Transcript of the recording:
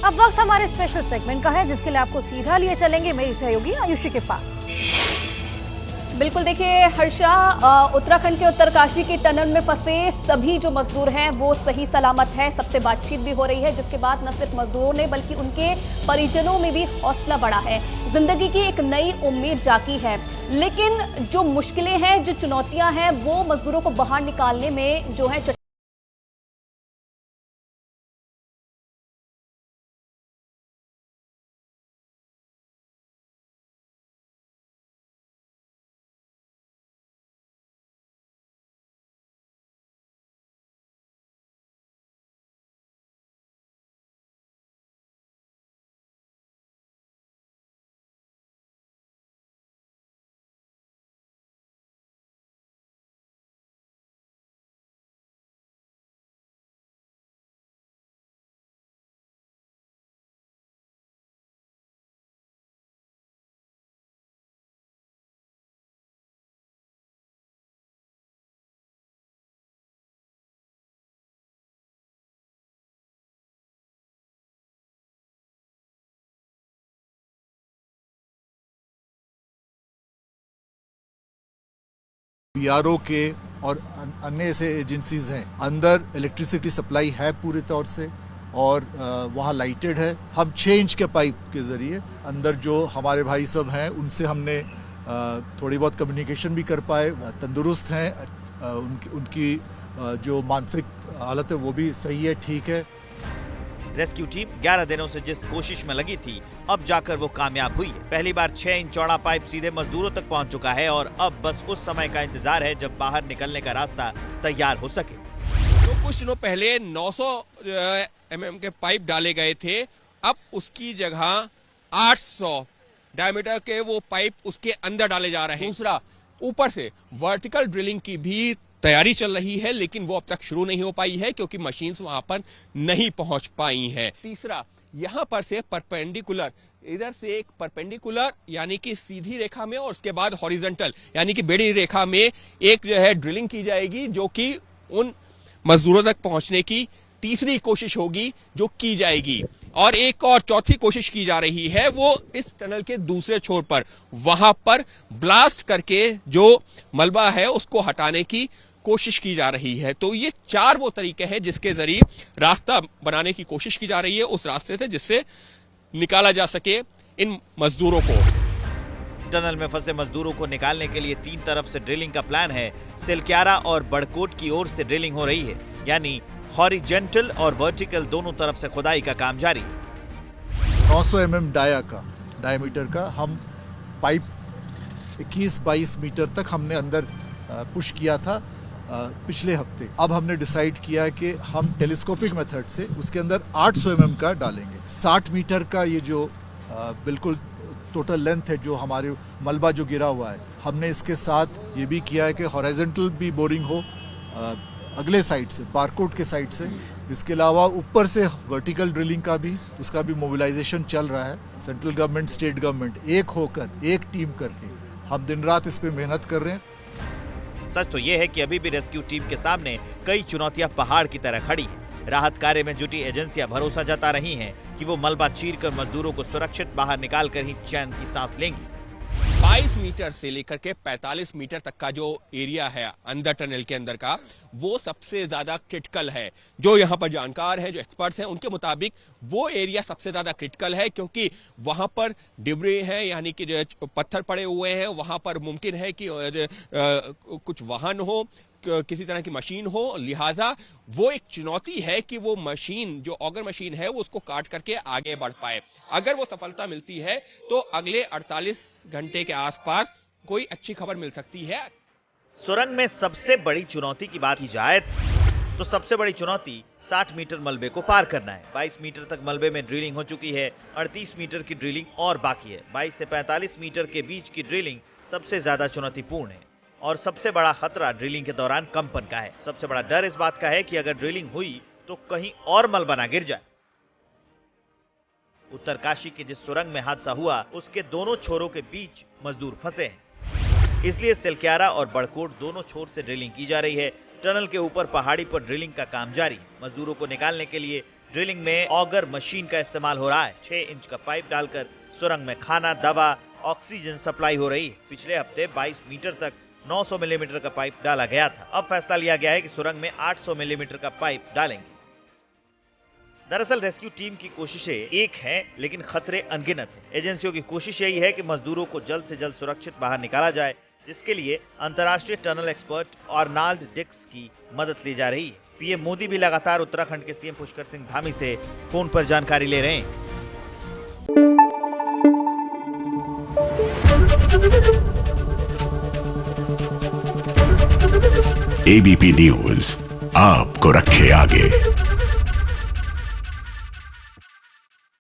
अब वक्त हमारे स्पेशल सेगमेंट का है, जिसके लिए आपको सीधा लिए चलेंगे मेरी सहयोगी आयुषी के पास। बिल्कुल, देखिए हर्षा, उत्तराखंड के उत्तरकाशी की टनल में फंसे सभी जो मजदूर हैं वो सही सलामत हैं। सबसे बातचीत भी हो रही है, जिसके बाद न सिर्फ मजदूरों ने बल्कि उनके परिजनों में भी हौसला बढ़ा है। जिंदगी की एक नई उम्मीद जागी है। लेकिन जो मुश्किलें हैं, जो चुनौतियां हैं, वो मजदूरों को बाहर निकालने में जो है बीआरओ के और अन्य ऐसे एजेंसीज हैं, अंदर इलेक्ट्रिसिटी सप्लाई है पूरे तौर से और वहाँ लाइटेड है। हम 6 इंच के पाइप के जरिए अंदर जो हमारे भाई सब हैं उनसे हमने थोड़ी बहुत कम्युनिकेशन भी कर पाए। तंदुरुस्त हैं, उनकी जो मानसिक हालत है वो भी सही है, ठीक है। रेस्क्यू टीम 11 दिनों से जिस कोशिश में लगी थी, अब जाकर वो कामयाब हुई है। पहली बार 6 इंच चौड़ा पाइप सीधे मजदूरों तक पहुंच चुका है और अब बस उस समय का इंतजार है जब बाहर निकलने का रास्ता तैयार हो सके। तो कुछ दिनों पहले 900 mm के पाइप डाले गए थे, अब उसकी जगह 800 डायमीटर के वो पाइप उसके अंदर डाले जा रहे हैं। दूसरा, ऊपर से वर्टिकल ड्रिलिंग की भी तैयारी चल रही है, लेकिन वो अब तक शुरू नहीं हो पाई है क्योंकि मशीन्स वहां पर नहीं पहुंच पाई हैं। तीसरा, यहां पर से परपेंडिकुलर, इधर से एक परपेंडिकुलर यानी कि सीधी रेखा में और उसके बाद हॉरिजॉन्टल यानी कि बेड़ी रेखा में एक जो है ड्रिलिंग की जाएगी, जो कि उन मजदूरों तक पहुंचने की तीसरी कोशिश होगी जो की जाएगी। और एक और चौथी कोशिश की जा रही है, वो इस टनल के दूसरे छोर पर, वहां पर ब्लास्ट करके जो मलबा है उसको हटाने की कोशिश की जा रही है। तो ये 4 वो तरीके हैं जिसके जरिए रास्ता बनाने की कोशिश की जा रही है उस रास्ते से, जिससे निकाला जा सके इन मजदूरों को। टनल में फंसे मजदूरों को निकालने के लिए 3 तरफ से ड्रिलिंग का प्लान है। सिलक्यारा और बड़कोट की ओर से ड्रिलिंग हो रही है, यानी हॉरिजॉन्टल और वर्टिकल दोनों तरफ से खुदाई का काम जारी। 900 mm डायमीटर का हम पाइप 21-22 मीटर तक हमने अंदर पुश किया था पिछले हफ्ते। अब हमने डिसाइड किया कि हम टेलीस्कोपिक मेथड से उसके अंदर 800 mm का डालेंगे। 60 मीटर का ये जो बिल्कुल टोटल लेंथ है जो हमारे मलबा जो गिरा हुआ है, हमने इसके साथ ये भी किया है कि हॉरिजॉन्टल भी बोरिंग हो अगले साइड से, बारकोट के साइड से। इसके अलावा ऊपर से वर्टिकल ड्रिलिंग का भी, उसका भी मोबिलाइजेशन चल रहा है। सेंट्रल गवर्नमेंट, स्टेट गवर्नमेंट एक होकर, एक टीम करके हम दिन रात इस पे मेहनत कर रहे हैं। सच तो ये है कि अभी भी रेस्क्यू टीम के सामने कई चुनौतियां पहाड़ की तरह खड़ी हैं। राहत कार्य में जुटी एजेंसियां भरोसा जता रही हैं कि वो मलबा चीरकर मजदूरों को सुरक्षित बाहर निकालकर ही चैन की सांस लेंगी। 22 मीटर से लेकर के 45 मीटर तक का जो एरिया है अंदर टनल के अंदर का, वो सबसे ज्यादा क्रिटिकल है। जो यहाँ पर जानकार हैं, जो एक्सपर्ट्स हैं, उनके मुताबिक वो एरिया सबसे ज्यादा क्रिटिकल है क्योंकि वहां पर डिब्री है, यानी कि जो पत्थर पड़े हुए हैं, वहां पर मुमकिन है कि कुछ वाहन हो, किसी तरह की मशीन हो। लिहाजा वो एक चुनौती है कि वो मशीन, जो ऑगर मशीन है, वो उसको काट करके आगे बढ़ पाए। अगर वो सफलता मिलती है तो अगले 48 घंटे के आसपास कोई अच्छी खबर मिल सकती है। सुरंग में सबसे बड़ी चुनौती की बात की जाए तो सबसे बड़ी चुनौती 60 मीटर मलबे को पार करना है। 22 मीटर तक मलबे में ड्रिलिंग हो चुकी है, 38 मीटर की ड्रिलिंग और बाकी है। 22 से 45 मीटर के बीच की ड्रिलिंग सबसे ज्यादा चुनौतीपूर्ण है और सबसे बड़ा खतरा ड्रिलिंग के दौरान कंपन का है। सबसे बड़ा डर इस बात का है कि अगर ड्रिलिंग हुई तो कहीं और मलबा ना गिर जाए। उत्तरकाशी के जिस सुरंग में हादसा हुआ, उसके दोनों छोरों के बीच मजदूर फंसे हैं, इसलिए सिलक्यारा और बड़कोट दोनों छोर से ड्रिलिंग की जा रही है। टनल के ऊपर पहाड़ी पर ड्रिलिंग का काम जारी। मजदूरों को निकालने के लिए ड्रिलिंग में ऑगर मशीन का इस्तेमाल हो रहा है। 6 इंच का पाइप डालकर सुरंग में खाना, दवा, ऑक्सीजन सप्लाई हो रही है। पिछले हफ्ते 22 मीटर तक 900 मिलीमीटर का पाइप डाला गया था। अब फैसला लिया गया है कि सुरंग में 800 मिलीमीटर का पाइप डालेंगे। दरअसल रेस्क्यू टीम की कोशिशें एक हैं, लेकिन खतरे अनगिनत हैं। एजेंसियों की कोशिश यही है कि मजदूरों को जल्द से जल्द सुरक्षित बाहर निकाला जाए, जिसके लिए अंतर्राष्ट्रीय टनल एक्सपर्ट आर्नाल्ड डिक्स की मदद ली जा रही है। पीएम मोदी भी लगातार उत्तराखंड के सीएम पुष्कर सिंह धामी से फोन पर जानकारी ले रहे हैं। एबीपी न्यूज आपको रखे आगे।